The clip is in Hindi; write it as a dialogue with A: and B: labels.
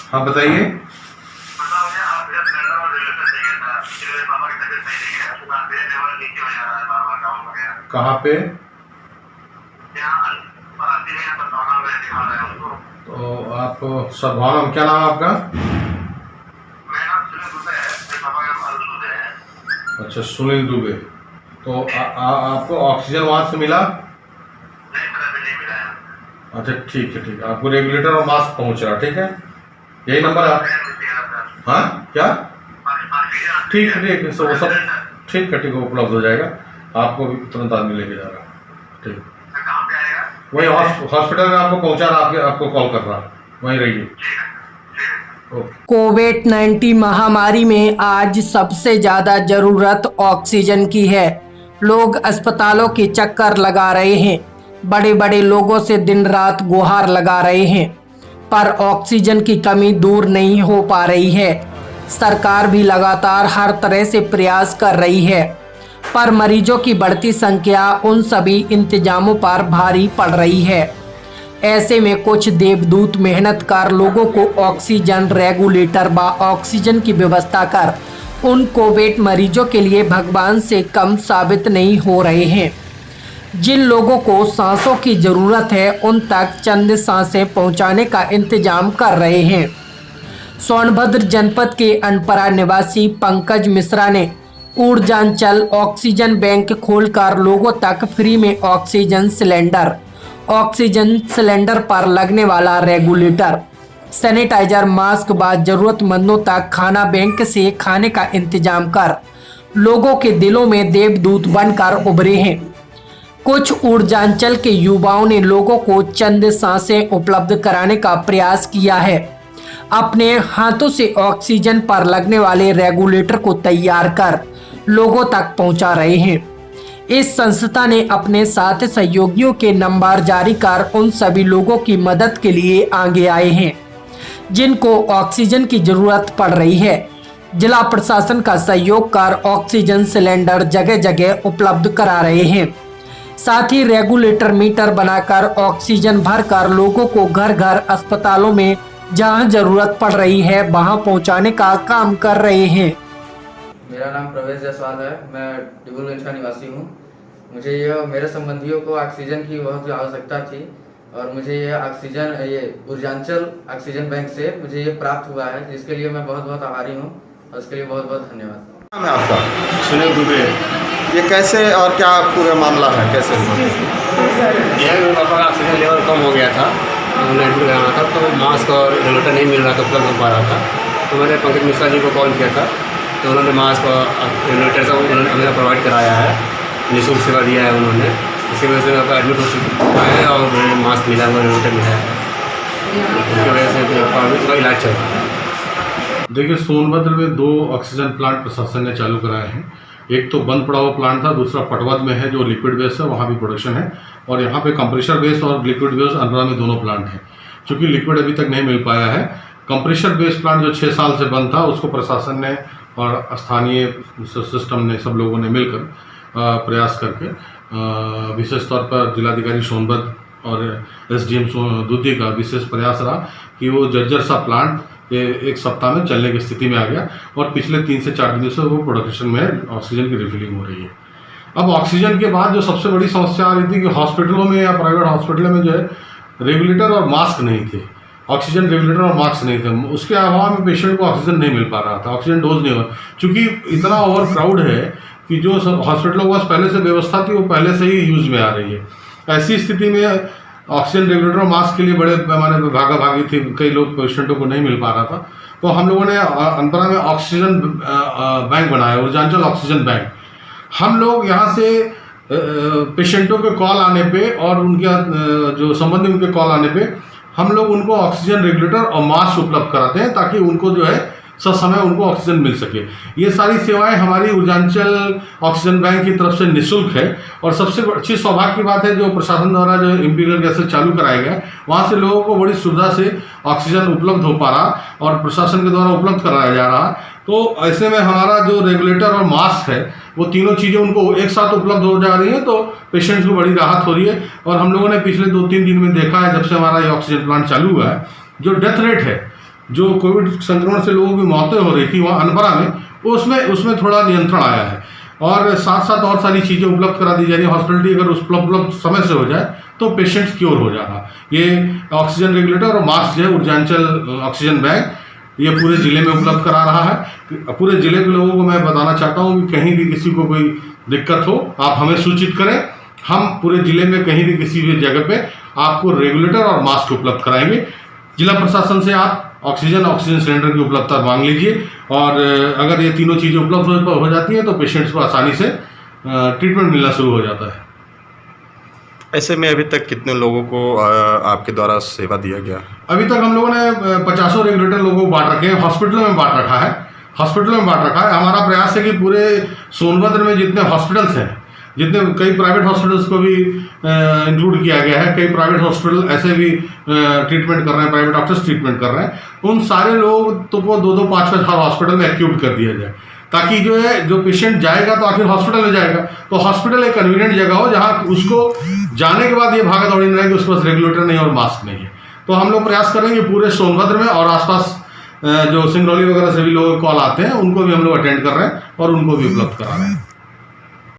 A: हाँ बताइए। कहाँ पे? तो आप सद्भावना, क्या नाम है आपका? अच्छा, सुनील दुबे। तो आपको ऑक्सीजन वहाँ से मिला? अच्छा ठीक है, ठीक है। आपको रेगुलेटर और मास्क पहुँच रहा, ठीक है? यही नंबर है? हाँ क्या? ठीक है, ठीक है, सब ठीक है, ठीक है, उपलब्ध हो जाएगा। आपको भी तुरंत आदमी लेके जा रहा है। ठीक, वही हॉस्पिटल में आपको पहुंचा रहा, आपको कॉल कर रहा, वहीं रहिए।
B: कोविड-19 महामारी में आज सबसे ज़्यादा ज़रूरत ऑक्सीजन की है। लोग अस्पतालों के चक्कर लगा रहे हैं, बड़े बड़े लोगों से दिन रात गुहार लगा रहे हैं, पर ऑक्सीजन की कमी दूर नहीं हो पा रही है। सरकार भी लगातार हर तरह से प्रयास कर रही है, पर मरीजों की बढ़ती संख्या उन सभी इंतजामों पर भारी पड़ रही है। ऐसे में कुछ देवदूत मेहनतकार लोगों को ऑक्सीजन रेगुलेटर व ऑक्सीजन की व्यवस्था कर उन कोविड मरीजों के लिए भगवान से कम साबित नहीं हो रहे हैं। जिन लोगों को सांसों की जरूरत है उन तक चंद सांसें पहुंचाने का इंतजाम कर रहे हैं। सोनभद्र जनपद के अनपरा निवासी पंकज मिश्रा ने ऊर्जांचल ऑक्सीजन बैंक खोलकर लोगों तक फ्री में ऑक्सीजन सिलेंडर पर लगने वाला रेगुलेटर, सैनिटाइजर, मास्क व जरूरतमंदों तक खाना बैंक से खाने का इंतजाम कर लोगों के दिलों में देवदूत बनकर उभरे हैं। कुछ ऊर्जांचल के युवाओं ने लोगों को चंद सांसें उपलब्ध कराने का प्रयास किया है। अपने हाथों से ऑक्सीजन पर लगने वाले रेगुलेटर को तैयार कर लोगों तक पहुंचा रहे हैं। इस संस्था ने अपने साथ सहयोगियों के नंबर जारी कर उन सभी लोगों की मदद के लिए आगे आए हैं जिनको ऑक्सीजन की जरूरत पड़ रही है। जिला प्रशासन का सहयोग कर ऑक्सीजन सिलेंडर जगह जगह उपलब्ध करा रहे हैं। साथ ही रेगुलेटर मीटर बनाकर ऑक्सीजन भरकर लोगों को घर घर अस्पतालों में जहां जरूरत पड़ रही है वहां पहुंचाने का काम कर रहे हैं।
C: मेरा नाम प्रवेश जायसवाल है। मैं डिब्रूगढ़ का निवासी हूँ। मुझे मेरे संबंधियों को ऑक्सीजन की बहुत आवश्यकता थी और मुझे ये ऑक्सीजन ऊर्जांचल ऑक्सीजन बैंक से मुझे ये प्राप्त हुआ है, जिसके लिए मैं बहुत बहुत आभारी हूँ और उसके लिए बहुत बहुत धन्यवाद।
A: नाम है आपका?
D: सुनील दुबे। ये कैसे और क्या पूरा मामला है, कैसे?
E: यह पापा का ऑक्सीजन लेवल कम हो गया था, उन्होंने एडमिट कराना था, तो मास्क और रेगुलेटर नहीं मिल रहा था, उपलब्ध हो पा रहा था। तो मैंने पंकज मिश्रा जी को कॉल किया था, तो उन्होंने मास्क और रेगुलेटर सब उन्होंने हमें प्रोवाइड कराया है, निःशुल्क सेवा दिया है उन्होंने। इसी वजह से मैं एडमिट हो चुका है और मास्क मिला हुआ, रेगुलेटर मिला है, उसकी वजह से उसका इलाज चल रहा है।
A: देखिए, सोनभद्र में 2 ऑक्सीजन प्लांट प्रशासन ने चालू कराए हैं। एक तो बंद पड़ा हुआ प्लांट था, दूसरा पटवद में है जो लिक्विड बेस है, वहाँ भी प्रोडक्शन है। और यहाँ पे कंप्रेशर बेस और लिक्विड बेस अनपरा में दोनों प्लांट हैं। चूँकि लिक्विड अभी तक नहीं मिल पाया है, कंप्रेशर बेस प्लांट जो 6 साल से बंद था उसको प्रशासन ने और स्थानीय सिस्टम ने, सब लोगों ने मिलकर प्रयास करके, विशेष तौर पर जिलाधिकारी सोनभद्र और SDM दूधी का विशेष प्रयास रहा कि वो जर्जर सा प्लांट एक सप्ताह में चलने की स्थिति में आ गया और पिछले 3 से 4 दिनों से वो प्रोडक्शन में ऑक्सीजन की रिफिलिंग हो रही है। अब ऑक्सीजन के बाद जो सबसे बड़ी समस्या आ रही थी कि हॉस्पिटलों में या प्राइवेट हॉस्पिटलों में जो है रेगुलेटर और मास्क नहीं थे, ऑक्सीजन रेगुलेटर और मास्क नहीं थे। उसके अभाव में पेशेंट को ऑक्सीजन नहीं मिल पा रहा था, ऑक्सीजन डोज नहीं हुआ, चूँकि इतना ओवर क्राउड है कि जो हॉस्पिटलों के पास पहले से व्यवस्था थी वो पहले से ही यूज में आ रही है। ऐसी स्थिति में ऑक्सीजन रेगुलेटर और मास्क के लिए बड़े पैमाने पर भागाभागी थी, कई लोग पेशेंटों को नहीं मिल पा रहा था। तो हम लोगों ने अनपरा में ऑक्सीजन बैंक बनाया, ऊर्जांचल ऑक्सीजन बैंक। हम लोग यहाँ से पेशेंटों के कॉल आने पे और उनके जो संबंधी उनके कॉल आने पे हम लोग उनको ऑक्सीजन रेगुलेटर और मास्क उपलब्ध कराते हैं ताकि उनको जो है समय उनको ऑक्सीजन मिल सके। ये सारी सेवाएं हमारी ऊर्जांचल ऑक्सीजन बैंक की तरफ से निःशुल्क है। और सबसे अच्छी सौभाग्य की बात है जो प्रशासन द्वारा जो इंपीरियल गैसेज चालू कराया गया, वहाँ से लोगों को बड़ी सुविधा से ऑक्सीजन उपलब्ध हो पा रहा और प्रशासन के द्वारा उपलब्ध कराया जा रहा। तो ऐसे में हमारा जो रेगुलेटर और मास्क है वो तीनों चीज़ें उनको एक साथ उपलब्ध हो जा रही हैं, तो पेशेंट्स को बड़ी राहत हो रही है। और हम लोगों ने पिछले 2-3 दिन में देखा है, जब से हमारा ये ऑक्सीजन प्लांट चालू हुआ है, जो डेथ रेट है जो कोविड संक्रमण से लोगों की मौतें हो रही थी वहाँ अनपरा में, उसमें थोड़ा नियंत्रण आया है। और साथ साथ और सारी चीज़ें उपलब्ध करा दी जा रही है। हॉस्पिटलिटी अगर उपलब्ध समय से हो जाए तो पेशेंट्स क्योर हो जाएगा। ये ऑक्सीजन रेगुलेटर और मास्क जो है ऊर्जांचल ऑक्सीजन बैग ये पूरे ज़िले में उपलब्ध करा रहा है। पूरे ज़िले के लोगों को मैं बताना चाहता हूँ कि कहीं भी किसी को कोई दिक्कत हो आप हमें सूचित करें। हम पूरे ज़िले में कहीं भी किसी भी जगह पे आपको रेगुलेटर और मास्क उपलब्ध कराएंगे। जिला प्रशासन से आप ऑक्सीजन सिलेंडर की उपलब्धता मांग लीजिए और अगर ये तीनों चीज़ें उपलब्ध हो जाती हैं तो पेशेंट्स को आसानी से ट्रीटमेंट मिलना शुरू हो जाता है।
D: ऐसे में अभी तक कितने लोगों को आपके द्वारा सेवा दिया गया?
A: अभी तक हम लोगों ने 50 रेगुलेटर लोगों को बांट रखे हैं, हॉस्पिटलों में बांट रखा है। हमारा प्रयास है कि पूरे सोनभद्र में जितने हॉस्पिटल्स हैं, जितने कई प्राइवेट हॉस्पिटल्स को भी इंक्लूड किया गया है, कई प्राइवेट हॉस्पिटल ऐसे भी ट्रीटमेंट कर रहे हैं, प्राइवेट डॉक्टर्स ट्रीटमेंट कर रहे हैं, उन सारे लोग तो को 2-2, 5-5 हॉस्पिटल में एक्यूट कर दिया जाए, ताकि जो पेशेंट जाएगा तो आखिर हॉस्पिटल में जाएगा, तो हॉस्पिटल एक कन्वीनियंट जगह हो जहाँ उसको जाने के बाद ये भागा दौड़ी नहीं रहेगी उसके पास रेगुलेटर नहीं और मास्क नहीं है। तो हम लोग प्रयास करेंगे पूरे सोनभद्र में और आसपास जो सिंगरौली वगैरह से भी लोग कॉल आते हैं उनको भी हम लोग अटेंड कर रहे हैं और उनको भी उपलब्ध करा रहे हैं।